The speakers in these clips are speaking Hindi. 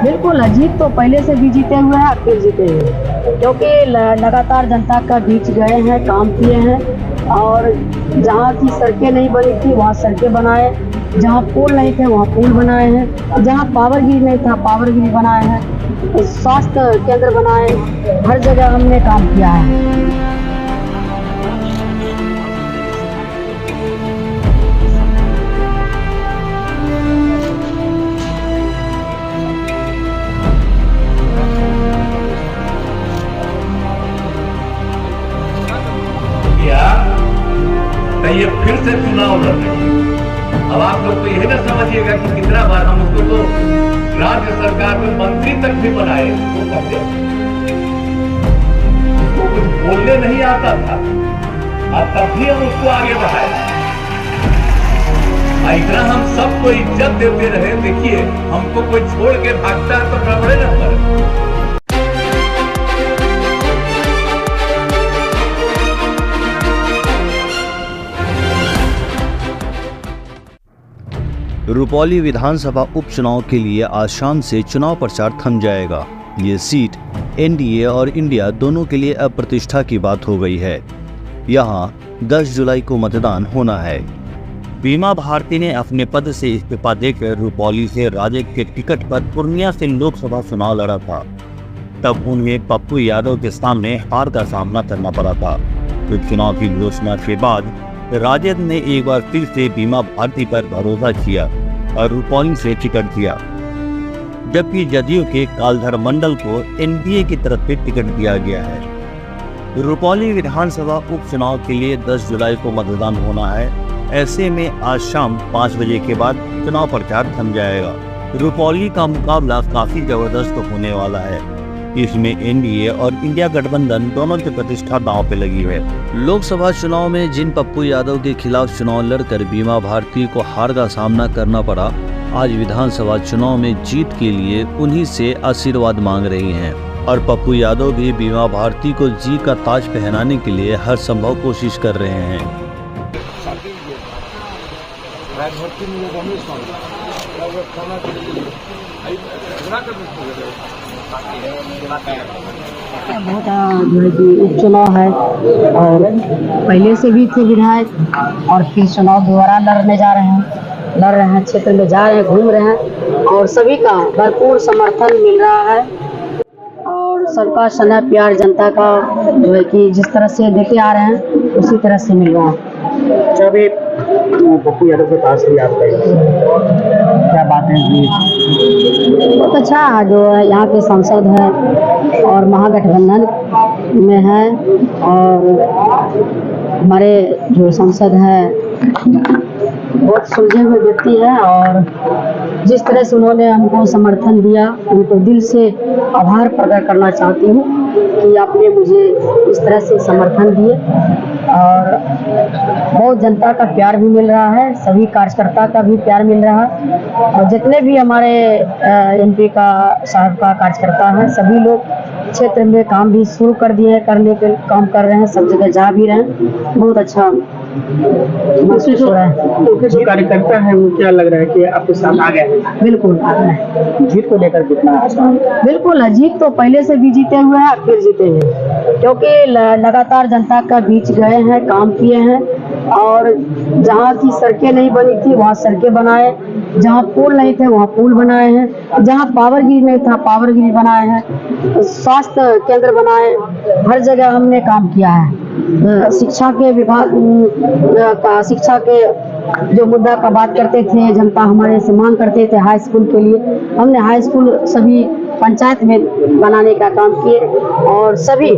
बिल्कुल, जीत तो पहले से भी जीते हुए हैं, फिर जीतेंगे, क्योंकि लगातार जनता का बीच गए हैं, काम किए हैं और जहाँ की सड़कें नहीं बनी थी वहाँ सड़कें बनाए, जहाँ पुल नहीं थे वहाँ पुल बनाए हैं, जहाँ पावर ग्रिड नहीं था पावर ग्रिड बनाए हैं, स्वास्थ्य केंद्र बनाए, हर जगह हमने काम किया है। ये फिर से चुनाव लड़ रहे हैं। अब आप लोग तो यही ना समझिएगा कि कितना बार हम उसको तो राज्य सरकार में मंत्री तक भी बनाए, वो कहते उसको कुछ बोलने नहीं आता था और तब भी हम उसको आगे बढ़ाए। इतना हम सबको इज्जत देते रहे, देखिए हमको कोई छोड़ के भागता है तो गड़बड़े न करे। रुपौली विधानसभा उपचुनाव के लिए आज शाम से चुनाव प्रचार थम जाएगा। ये सीट एनडीए और इंडिया दोनों के लिए अब प्रतिष्ठा की बात हो गई है। यहाँ 10 जुलाई को मतदान होना है। बीमा भारती ने अपने पद से इस्तीफा देकर रुपौली से राजद के टिकट पर पूर्णिया से लोकसभा चुनाव लड़ा था। तब उन्हें पप्पू यादव के सामने हार का सामना करना पड़ा था। उपचुनाव की घोषणा के बाद राजद ने एक बार फिर से बीमा भारती पर भरोसा किया और रुपौली से टिकट दिया, जबकि जदयू के कालधर मंडल को एनडीए की तरफ से टिकट दिया गया है। रुपौली विधानसभा उपचुनाव के लिए 10 जुलाई को मतदान होना है। ऐसे में आज शाम 5 बजे के बाद चुनाव प्रचार थम जाएगा। रुपौली का मुकाबला काफी जबरदस्त होने वाला है। इसमें एनडीए और इंडिया गठबंधन दोनों की प्रतिष्ठा दांव पे लगी है। लोकसभा चुनाव में जिन पप्पू यादव के खिलाफ चुनाव लड़कर बीमा भारती को हार का सामना करना पड़ा, आज विधानसभा चुनाव में जीत के लिए उन्हीं से आशीर्वाद मांग रही हैं और पप्पू यादव भी बीमा भारती को जीत का ताज पहनाने के लिए हर संभव कोशिश कर रहे हैं। बहुत जो है कि उपचुनाव है और पहले से भी थे विधायक और फिर चुनाव दोबारा लड़ रहे हैं, क्षेत्र में जा रहे हैं, घूम रहे हैं और सभी का भरपूर समर्थन मिल रहा है और सबका स्नेह प्यार जनता का जो है कि जिस तरह से देते आ रहे हैं उसी तरह से मिल रहा है। अभी पप्पू यादव के पास भी आपका क्या बात है जी? बहुत अच्छा है, जो है यहाँ के सांसद है और महागठबंधन में है और हमारे जो सांसद है बहुत सुलझे हुए व्यक्ति है और जिस तरह से उन्होंने हमको समर्थन दिया उनको दिल से आभार प्रकट करना चाहती हूँ कि आपने मुझे इस तरह से समर्थन दिए और बहुत जनता का प्यार भी मिल रहा है, सभी कार्यकर्ता का भी प्यार मिल रहा है और जितने भी हमारे एमपी का साहब का कार्यकर्ता हैं सभी लोग क्षेत्र में काम भी शुरू कर दिए, करने के काम कर रहे हैं, सब जगह जा भी रहे हैं। बहुत अच्छा महसूस हो रहा है। जो कार्यकर्ता है वो क्या लग रहा है कि आपके साथ आ गए? बिल्कुल आ गए हैं। जीत को लेकर कितना आसान? बिल्कुल, जीत तो पहले से भी जीते हुए हैं, फिर जीतेंगे, क्योंकि लगातार जनता का बीच गए हैं, काम किए हैं और जहाँ की सड़कें नहीं बनी थी वहाँ सड़कें बनाए, जहाँ पुल नहीं थे वहाँ पुल बनाए हैं, जहाँ पावर ग्रिड नहीं था पावर ग्रिड बनाए हैं, स्वास्थ्य केंद्र बनाए, हर जगह हमने काम किया है। शिक्षा के विभाग का शिक्षा के जो मुद्दा का बात करते थे, जनता हमारे से मांग करते थे हाई स्कूल के लिए, हमने हाई स्कूल सभी पंचायत में बनाने का काम किए और सभी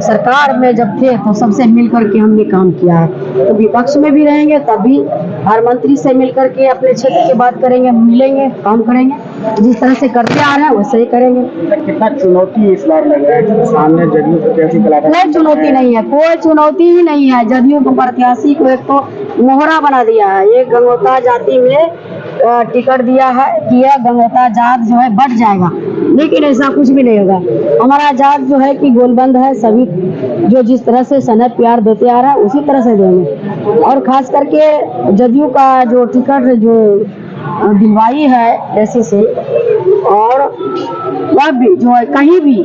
सरकार में जब थे तो सबसे मिल करके हमने काम किया है। तो विपक्ष में भी रहेंगे तब भी हर मंत्री से मिल करके अपने क्षेत्र की बात करेंगे, मिलेंगे, काम करेंगे, जिस तरह से करते आ रहे हैं वैसे ही करेंगे। कितना चुनौती इस बार लग रहा है सामने जदयू प्रत्याशी? कोई चुनौती नहीं है, कोई चुनौती ही नहीं है। जदयू को प्रत्याशी को एक तो मोहरा बना दिया है, एक गंगोता जाति में टिकट दिया है कि यह गंगोता जात जो है बढ़ जाएगा, लेकिन ऐसा कुछ भी नहीं होगा। हमारा जात जो है कि गोलबंद है, सभी जो जिस तरह से स्नेह प्यार देते आ रहा है उसी तरह से देंगे और खास करके जदयू का जो टिकट जो दिलवाई है ऐसे से और वह भी जो है कहीं भी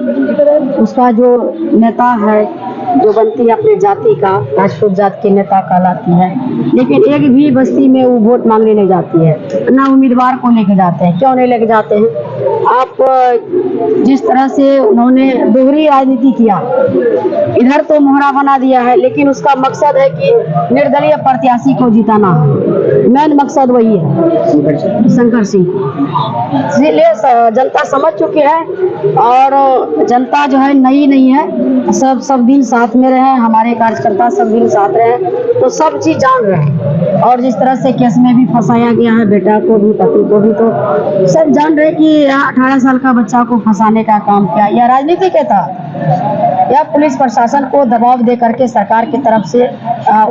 उसका जो नेता है जो बनती है अपने जाति का राजपूत जात के नेता कहलाती है, लेकिन एक भी बस्ती में वो वोट मांगने नहीं जाती है, ना उम्मीदवार को लेके जाते हैं। क्यों नहीं लेके जाते हैं? आप जिस तरह से उन्होंने दोहरी राजनीति किया, इधर तो मोहरा बना दिया है, लेकिन उसका मकसद है कि निर्दलीय प्रत्याशी को जिताना, मेन मकसद वही है शंकर सिंह। इसलिए जनता समझ चुकी है और जनता जो है नई नहीं है, सब दिन साथ में रहे, हमारे कार्यकर्ता सब दिन साथ रहे, तो सब चीज जान रहे हैं। और जिस तरह से केस में भी फंसाया गया है बेटा को भी पति को भी, तो सब जान रहे कि 18 साल का बच्चा को फंसाने का काम किया या राजनीति के तहत या पुलिस प्रशासन को दबाव दे करके सरकार की तरफ से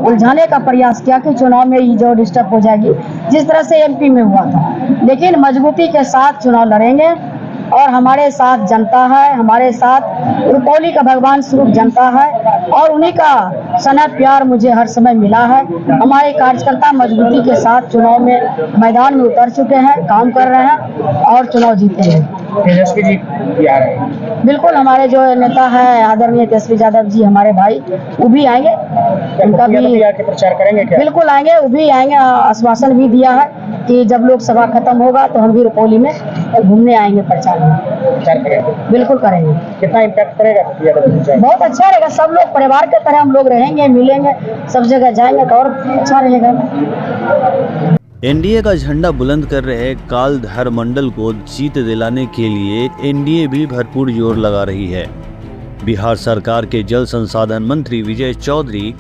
उलझाने का प्रयास किया कि चुनाव में ये जो डिस्टर्ब हो जाएगी, जिस तरह से एमपी में हुआ था। लेकिन मजबूती के साथ चुनाव लड़ेंगे और हमारे साथ जनता है, हमारे साथ रुपौली का भगवान स्वरूप जनता है और उन्हीं का सना प्यार मुझे हर समय मिला है। हमारे कार्यकर्ता मजबूती के साथ चुनाव में मैदान में उतर चुके हैं, काम कर रहे हैं और चुनाव जीते हैं। तेजस्वी जी भी आ रहे हैं। बिल्कुल, हमारे जो नेता है आदरणीय तेजस्वी यादव जी हमारे भाई, वो भी आएंगे, उनका भी आके प्रचार करेंगे क्या? बिल्कुल आएंगे, वो भी आएंगे। आश्वासन भी दिया है कि जब लोकसभा खत्म होगा तो हम भी रुपौली में घूमने आएंगे, प्रचार करेंगे। बिल्कुल करेंगे। कितना इम्पैक्ट करेगा? बहुत अच्छा रहेगा, सब लोग परिवार के तरह हम लोग रहेंगे, मिलेंगे, सब जगह जाएंगे तो और अच्छा रहेगा। एनडीए का झंडा बुलंद कर रहे कालधर मंडल को जीत दिलाने के लिए एनडीए भी भरपूर जोर लगा रही है। बिहार सरकार के जल संसाधन मंत्री विजय चौधरी,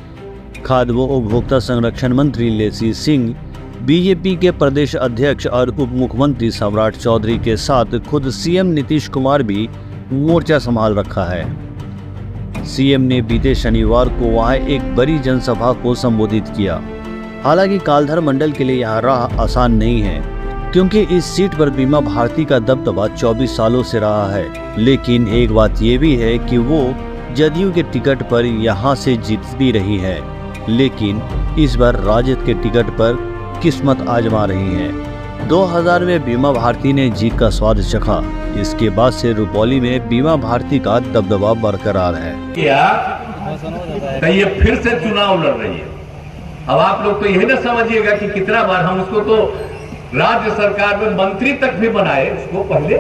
खाद्य व उपभोक्ता संरक्षण मंत्री लेसी सिंह, बीजेपी के प्रदेश अध्यक्ष और उप मुख्यमंत्री सम्राट चौधरी के साथ खुद सीएम नीतीश कुमार भी मोर्चा संभाल रखा है। सीएम ने बीते शनिवार को वहां एक बड़ी जनसभा को संबोधित किया। हालांकि कालधर मंडल के लिए यह राह आसान नहीं है, क्योंकि इस सीट पर बीमा भारती का दबदबा 24 सालों से रहा है। लेकिन एक बात ये भी है कि वो जदयू के टिकट पर यहाँ से जीतती रही है, लेकिन इस बार राजद के टिकट पर किस्मत आजमा रही है। 2000 में बीमा भारती ने जीत का स्वाद चखा, इसके बाद से रुपौली में बीमा भारती का दबदबा बरकरार है। ये फिर से चुनाव लड़ रही है। अब आप लोग तो यही ना समझिएगा कि कितना बार हम उसको तो राज्य सरकार में मंत्री तक भी बनाए, उसको पहले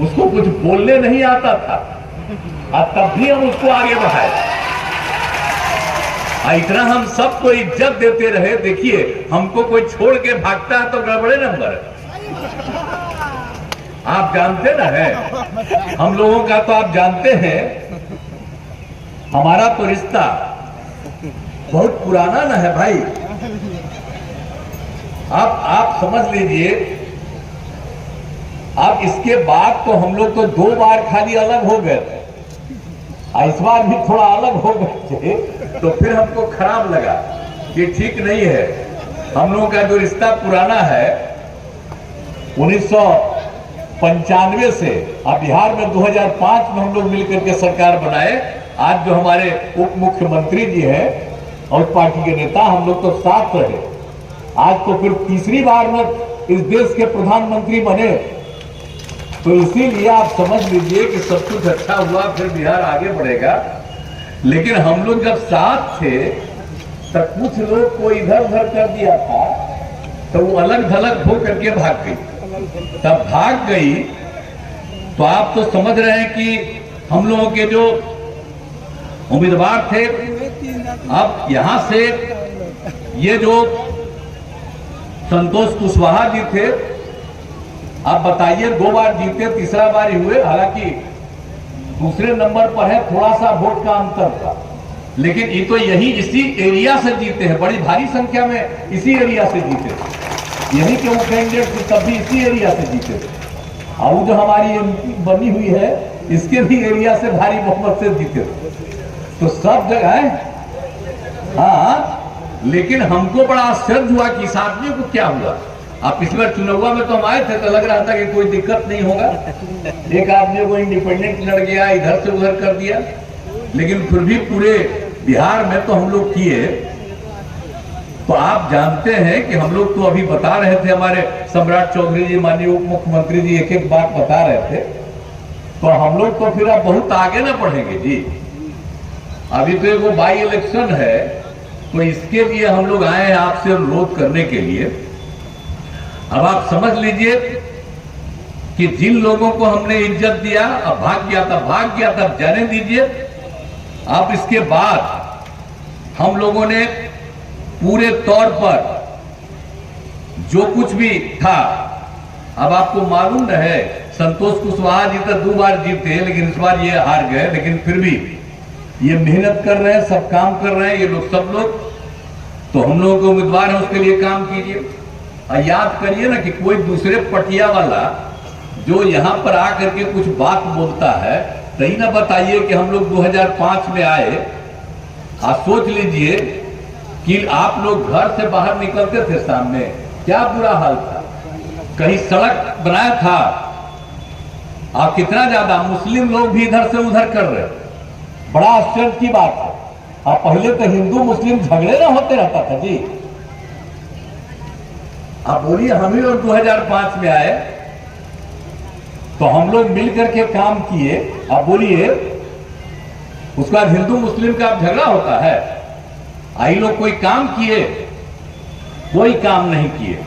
उसको कुछ बोलने नहीं आता था और तब भी हम उसको आगे बढ़ाए। इतना हम सबको इज्जत देते रहे। देखिए, हमको कोई छोड़ के भागता है तो गड़बड़े नंबर आप जानते ना है, हम लोगों का तो आप जानते हैं, हमारा तो रिश्ता बहुत पुराना ना है भाई। आप समझ लीजिए, अब इसके बाद तो हम लोग तो 2 बार खाली अलग हो गए थे, इस बार भी थोड़ा अलग हो गए थे, तो फिर हमको खराब लगा कि ठीक नहीं है। हम लोगों का जो रिश्ता पुराना है 1995 से, अब बिहार में 2005 में हम लोग मिलकर के सरकार बनाए। आज जो हमारे उप मुख्यमंत्री जी हैं और पार्टी के नेता, हम लोग तो साथ रहे। आज तो फिर तीसरी बार में इस देश के प्रधानमंत्री बने, तो इसीलिए आप समझ लीजिए कि सब कुछ अच्छा हुआ, फिर बिहार आगे बढ़ेगा। लेकिन हम लोग जब साथ थे तब कुछ लोग को इधर उधर कर दिया था, तो वो अलग थलग हो करके भाग गई। तब भाग गई तो आप तो समझ रहे हैं कि हम लोगों के जो उम्मीदवार थे, अब यहां से ये जो संतोष कुशवाहा जी थे, आप बताइए 2 बार जीते, तीसरा बार ही हुए। हालांकि दूसरे नंबर पर है, थोड़ा सा वोट का अंतर था, लेकिन ये तो यही इसी एरिया से जीते हैं, बड़ी भारी संख्या में इसी एरिया से जीते थे। यही के वो कैंडिडेट थे, तब भी इसी एरिया से जीते थे। और जो हमारी एमपी बनी हुई है, इसके भी एरिया से भारी बहुमत से जीते थे। तो सब जगह है, हाँ। लेकिन हमको बड़ा आश्चर्य हुआ कि इस आदमी को क्या हुआ। आप पिछली बार चुनाव में तो हम आए थे, तो लग रहा था कि कोई दिक्कत नहीं होगा। एक आदमी को इंडिपेंडेंट लड़ गया, इधर से उधर कर दिया, लेकिन फिर भी पूरे बिहार में तो हम लोग किए। तो आप जानते हैं कि हम लोग तो अभी बता रहे थे, हमारे सम्राट चौधरी जी माननीय उप मुख्यमंत्री जी एक एक बात बता रहे थे, तो हम लोग तो फिर अब बहुत आगे ना बढ़ेंगे जी। अभी तो एक बाई इलेक्शन है, तो इसके लिए हम लोग आए हैं आपसे अनुरोध करने के लिए। अब आप समझ लीजिए कि जिन लोगों को हमने इज्जत दिया, अब भाग गया तब जाने दीजिए। अब इसके बाद हम लोगों ने पूरे तौर पर जो कुछ भी था, अब आपको मालूम न है, संतोष कुशवाहा जी तो 2 बार जीते, लेकिन इस बार ये हार गए, लेकिन फिर भी ये मेहनत कर रहे हैं, सब काम कर रहे हैं ये लोग, सब लोग। तो हम लोगों को उम्मीदवार है, उसके लिए काम कीजिए। और याद करिए ना कि कोई दूसरे पटिया वाला जो यहां पर आकर के कुछ बात बोलता है, तो ही ना बताइए कि हम लोग 2005 में आए। आज सोच लीजिए कि आप लोग घर से बाहर निकलते थे, सामने क्या बुरा हाल था, कहीं सड़क बनाया था, और कितना ज्यादा मुस्लिम लोग भी इधर से उधर कर रहे, बड़ा आश्चर्य की बात है। और पहले तो हिंदू मुस्लिम झगड़े ना होते रहता था जी। आप बोलिए, हम ही लोग 2005 में आए तो हम लोग मिलकर के काम किए। आप बोलिए, उसके बाद हिंदू मुस्लिम का झगड़ा होता है? आई लोग कोई काम किए? कोई काम नहीं किए।